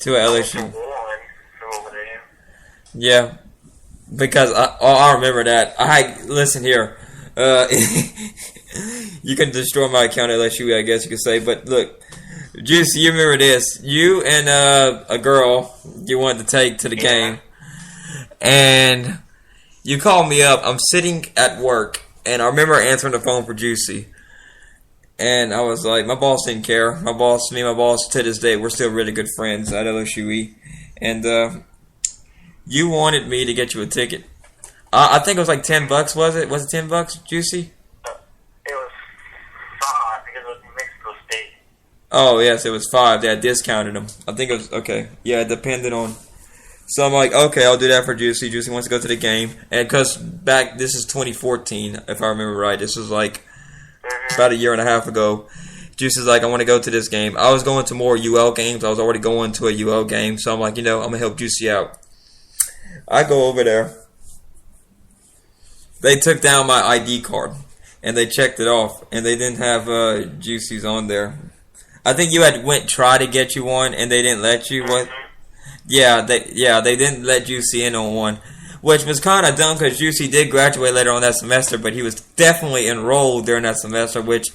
to a I went to LSU. one from over there. Yeah, because I remember that. Listen here. You can destroy my account at LSU, I guess you could say. But look, Juicy, you remember this? You and a girl you wanted to take to the game, and you called me up. I'm sitting at work, and I remember answering the phone for Juicy. And I was like, my boss didn't care. My boss to this day, we're still really good friends at LSUE. And you wanted me to get you a ticket. I think it was like $10, was it? Was it $10, Juicy? It was 5 because it was Mexico State. Oh, yes, it was 5. They had discounted them. I think it was, okay. Yeah, it depended on. So I'm like, okay, I'll do that for Juicy. Juicy wants to go to the game. And because this is 2014, if I remember right. This was like about a year and a half ago. Juicy's like, I want to go to this game. I was going to more UL games. I was already going to a UL game. So I'm like, I'm going to help Juicy out. I go over there. They took down my ID card. And they checked it off. And they didn't have Juicy's on there. I think you had try to get you one. And they didn't let you. What? Yeah, they didn't let Juicy in on one. Which was kind of dumb because Juicy did graduate later on that semester. But he was definitely enrolled during that semester. Which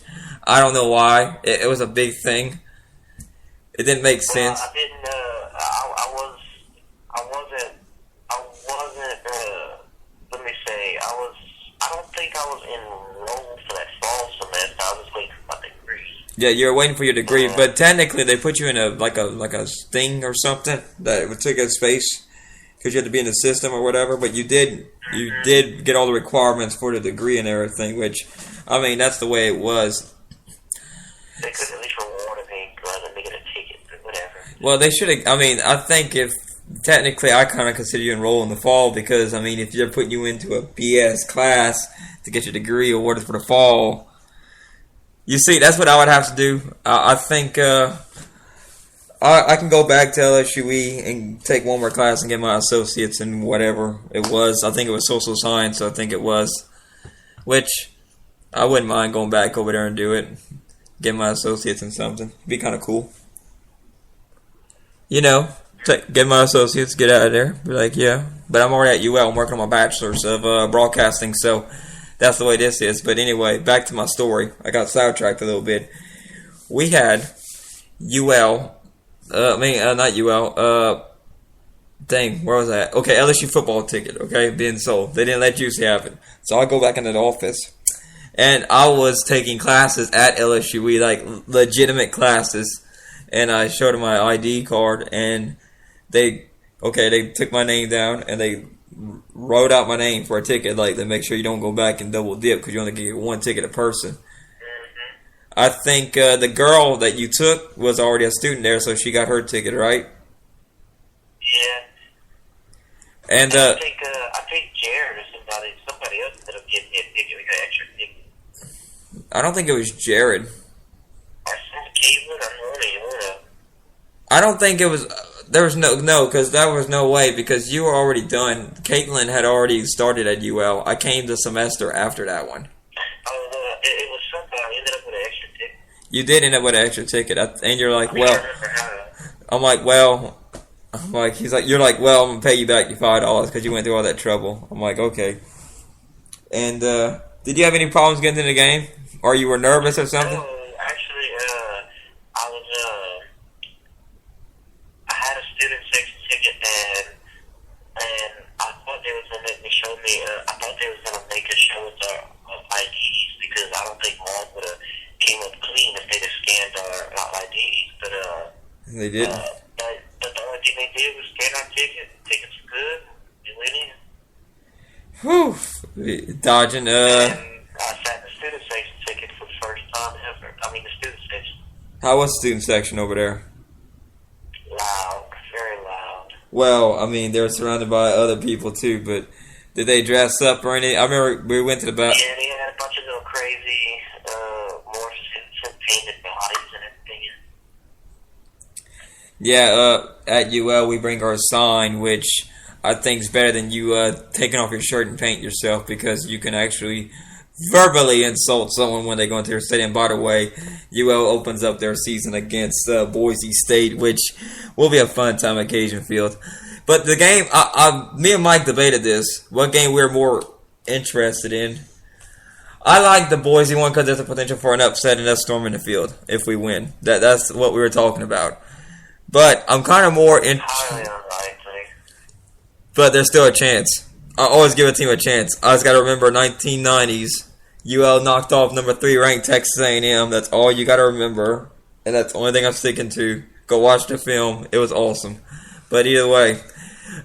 I don't know why. It was a big thing. It didn't make sense. I didn't. Let me say. I don't think I was enrolled for that fall semester. I was just waiting for my degree. Yeah, you were waiting for your degree, but technically they put you in a thing or something that would take up space because you had to be in the system or whatever. But you did get all the requirements for the degree and everything. Which, I mean, that's the way it was. They could at least reward me rather than making a ticket or whatever. Well, they should have. I mean, I think if technically I kind of consider you enroll in the fall because I mean, if they're putting you into a BS class to get your degree awarded for the fall, you see, that's what I would have to do. I think I can go back to LSUE and take one more class and get my associates in whatever it was. I think it was social science. I think it was, which I wouldn't mind going back over there and do it. Get my associates in something. It'd be kind of cool. Get my associates, get out of there. Be like, yeah. But I'm already at UL. I'm working on my bachelor's of broadcasting, so that's the way this is. But anyway, back to my story. I got sidetracked a little bit. We had UL. Not UL. Dang, where was I at? Okay, LSU football ticket, okay, being sold. They didn't let Juicy have it. So I go back into the office. And I was taking classes at LSU, like legitimate classes. And I showed them my ID card, and they took my name down, and they wrote out my name for a ticket, like to make sure you don't go back and double dip because you only get one ticket a person. I think the girl that you took was already a student there, so she got her ticket, right? Yeah. And I think Jared or somebody else ended up getting a ticket. We got extra ticket. I don't think it was Jared. Or Cajun or I don't think it was. There was no, because there was no way because you were already done. Caitlin had already started at UL. I came the semester after that one. Oh, it was somebody. I ended up with an extra ticket. You did end up with an extra ticket, and you're like, well. I'm like, well. I'm like, he's like, you're like, well, I'm gonna pay you back your $5 because you went through all that trouble. I'm like, okay. And did you have any problems getting to the game, or you were nervous or something? No, actually, I had a student section ticket, and I thought they was gonna make me show me. I thought they was gonna make us show us our IDs because I don't think mine would have came up clean if they'd have scanned our IDs. But they did. But the only thing they did was scan our ticket. Tickets were good. We went in. Whew. Dodging. And I sat in the student section ticket for the first time ever. I mean, the student section. How was the student section over there? Loud. Very loud. Well, I mean, they were surrounded by other people too, but did they dress up or anything? I remember we went to the bathroom. Yeah, they had a bunch of little crazy more painted bodies and everything. Yeah, at UL we bring our sign, which I think is better than you taking off your shirt and paint yourself because you can actually verbally insult someone when they go into their stadium. By the way, UL opens up their season against Boise State, which will be a fun time at Cajun Field. But the game, me and Mike debated this. What game we're more interested in? I like the Boise one because there's a potential for an upset and us storming the field if we win. That's what we were talking about. But I'm kind of more in. But there's still a chance. I always give a team a chance. I just got to remember 1990s. UL knocked off number 3 ranked Texas A&M. That's all you got to remember, and that's the only thing I'm sticking to. Go watch the film. It was awesome. But either way,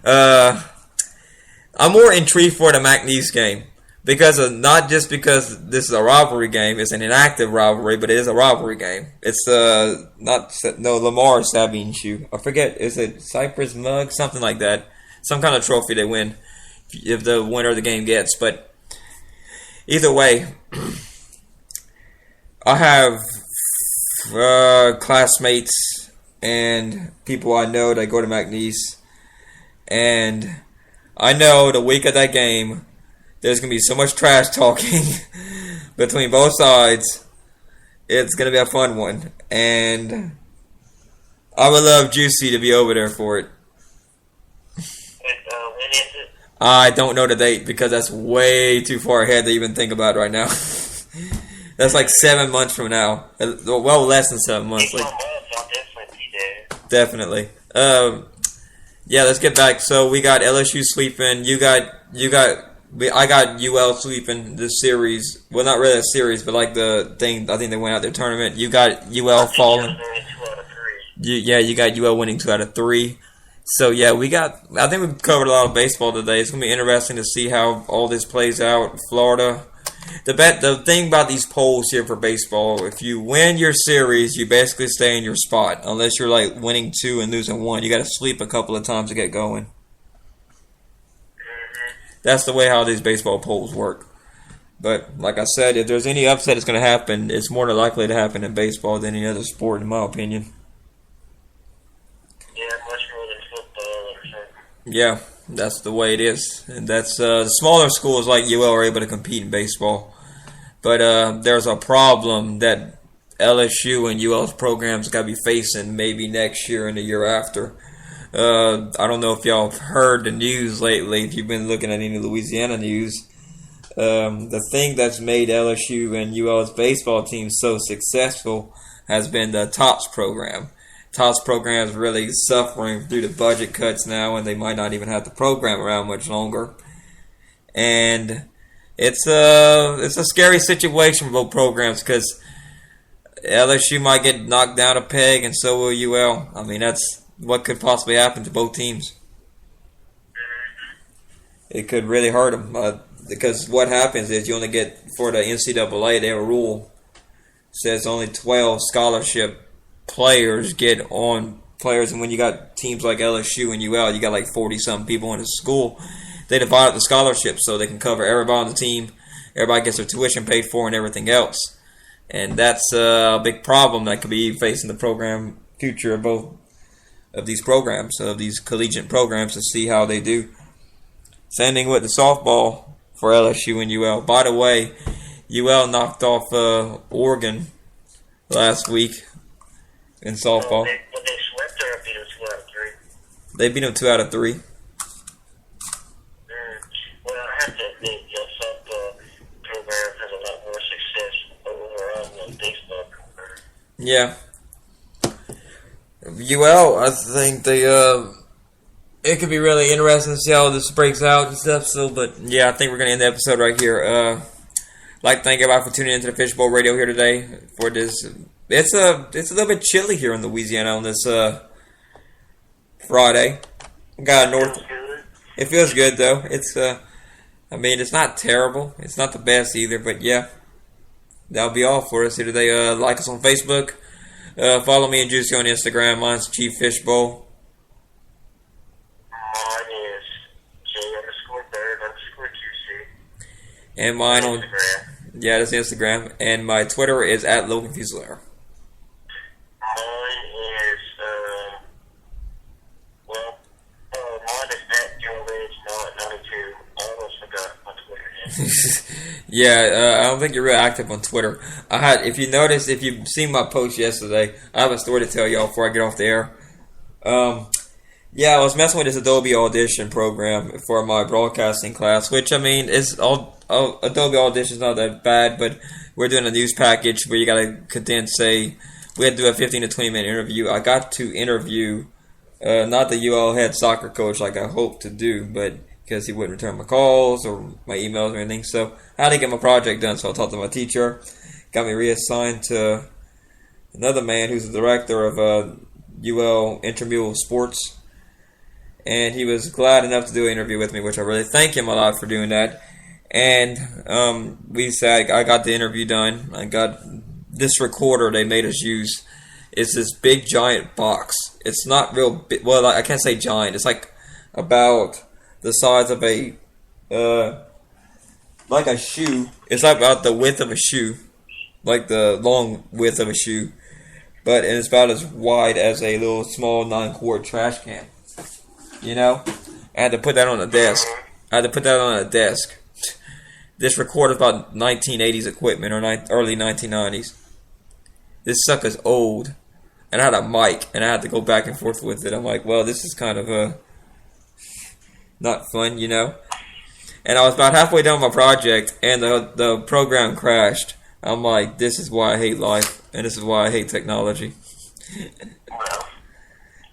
I'm more intrigued for the McNeese game. Because not just because this is a rivalry game, it's an inactive rivalry, but it is a rivalry game. It's Lamar Sabine shoe. I forget, is it Cypress Mug? Something like that. Some kind of trophy they win if the winner of the game gets. But either way, I have classmates and people I know that go to McNeese, and I know the week of that game, there's going to be so much trash talking between both sides. It's going to be a fun one. And I would love Juicy to be over there for it. When is it? I don't know the date because that's way too far ahead to even think about right now. That's like 7 months from now. Well, less than 7 months. Like, I'll definitely be there. Definitely. Yeah, let's get back. So we got LSU sweeping. I got UL sweeping this series. Well, not really a series, but like the thing. I think they went out their tournament. You got UL falling. You got UL winning 2 out of 3. So yeah, I think we've covered a lot of baseball today. It's gonna be interesting to see how all this plays out. Florida. The thing about these polls here for baseball, if you win your series, you basically stay in your spot. Unless you're like winning 2 and losing 1, you got to sleep a couple of times to get going. That's the way how these baseball polls work. But like I said, if there's any upset that's going to happen, it's more than likely to happen in baseball than any other sport, in my opinion. Yeah, much more than football or something. Yeah, that's the way it is. And that's the smaller schools like UL are able to compete in baseball. But there's a problem that LSU and UL's programs got to be facing maybe next year and the year after. I don't know if y'all have heard the news lately, if you've been looking at any Louisiana news. The thing that's made LSU and UL's baseball team so successful has been the TOPS program. TOPS program is really suffering due to budget cuts now, and they might not even have the program around much longer. And it's a scary situation for both programs because LSU might get knocked down a peg, and so will UL. I mean, that's what could possibly happen to both teams. It could really hurt them because what happens is you only get, for the NCAA, they have a rule says only 12 scholarship players get on players, and when you got teams like LSU and UL, you got like 40-something people in the school. They divide up the scholarships so they can cover everybody on the team. Everybody gets their tuition paid for and everything else. And that's a big problem that could be facing the program future of both of these programs, of these collegiate programs, to see how they do. Same thing with the softball for LSU and UL. By the way, UL knocked off Oregon last week in softball. They swept or beat them 2 out of 3? They beat them 2 out of 3. Well, I have to admit, your softball program has a lot more success overall than baseball program. Yeah. UL, I think it could be really interesting to see how this breaks out and stuff. So, but yeah, I think we're gonna end the episode right here. Like to thank everybody for tuning into the Fishbowl Radio here today for this. It's a little bit chilly here in Louisiana on this Friday. Got north. It feels good though. It's I mean, it's not terrible. It's not the best either, but yeah, that'll be all for us here today. Like us on Facebook. Follow me and Juicy on Instagram. Mine's Chief Fishbowl. Mine is J_Bird_QC. And mine on Instagram. Yeah, that's Instagram. And my Twitter is at Logan Fuselaire. Mine is mine is at JoeRidge92. I almost forgot my Twitter name. Yeah, I don't think you're real active on Twitter. If you noticed, if you've seen my post yesterday, I have a story to tell y'all before I get off the air. Yeah, I was messing with this Adobe Audition program for my broadcasting class, which, I mean, Adobe Audition's not that bad, but we're doing a news package where you gotta condense, say, we had to do a 15 to 20 minute interview. I got to interview, not the UL head soccer coach like I hoped to do, but because he wouldn't return my calls or my emails or anything, so I had to get my project done, so I talked to my teacher, got me reassigned to another man who's the director of UL Intramural Sports. And he was glad enough to do an interview with me, which I really thank him a lot for doing that. And I got the interview done. I got this recorder they made us use. It's this big giant box. It's not real big. Well, I can't say giant. It's like about the size of like a shoe. It's like about the width of a shoe, like the long width of a shoe. And it's about as wide as a little small 9-quart trash can. You know, I had to put that on a desk. This recorder is about 1980s equipment or early 1990s. This sucker's old, and I had a mic, and I had to go back and forth with it. I'm like, well, this is kind of not fun, you know. And I was about halfway done my project, and the program crashed. I'm like, this is why I hate life, and this is why I hate technology.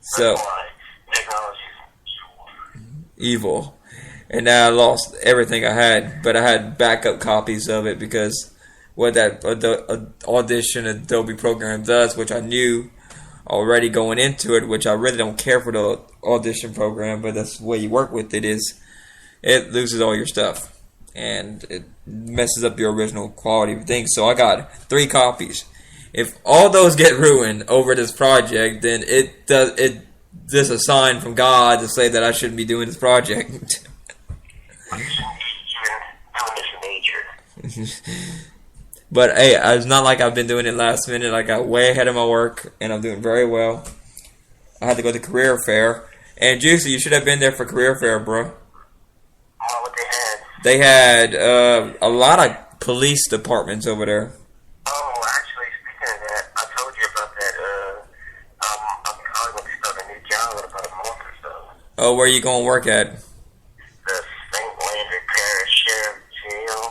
So. Evil. And now I lost everything I had, but I had backup copies of it because what that audition Adobe program does, which I knew already going into it, which I really don't care for the audition program, but that's the way you work with it, is it loses all your stuff and it messes up your original quality of things. So I got 3 copies. If all those get ruined over this project, then this is a sign from God to say that I shouldn't be doing this project. But hey, it's not like I've been doing it last minute. I got way ahead of my work, and I'm doing very well. I had to go to career fair, and Juicy, you should have been there for career fair, bro. Oh, what they had? They had a lot of police departments over there. Oh, actually, speaking of that, I told you about that. I'm probably going to start a new job in about a month or so. Oh, where are you going to work at? The St. Landry Parish Sheriff Jail.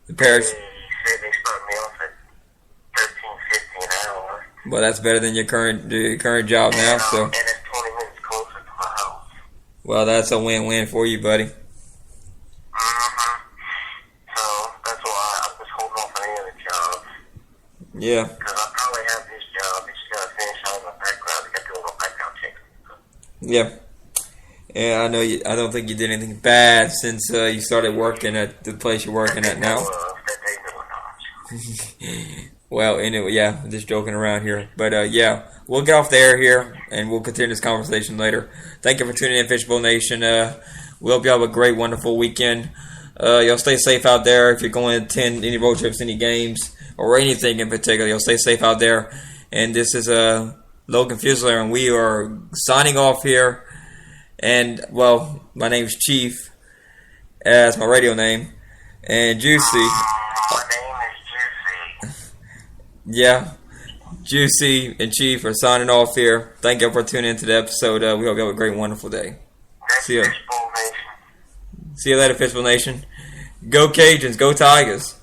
The Parish. They said they start me off at $13.50 an hour. Well, that's better than your current job now. So. And it's 20 minutes closer to my house. Well, that's a win-win for you, buddy. Mm-hmm. So that's why I'm just holding off on any other jobs. Yeah. Because I probably have this job. It's just got to finish all my background. I got to do my background check. Yeah. Yeah, I know. I don't think you did anything bad since you started working at the place you're working at now. Well, anyway, yeah, I'm just joking around here. But, yeah, we'll get off the air here, and we'll continue this conversation later. Thank you for tuning in, Fishbowl Nation. We hope you have a great, wonderful weekend. Y'all stay safe out there. If you're going to attend any road trips, any games, or anything in particular, y'all stay safe out there. And this is Logan Fusler, and we are signing off here. And, well, my name's Chief. That's my radio name. And Juicy. My name is Juicy. Yeah. Juicy and Chief are signing off here. Thank you for tuning into the episode. We hope you have a great, wonderful day. See you. Fishbowl Nation. See you later, Fishbowl Nation. Go Cajuns. Go Tigers.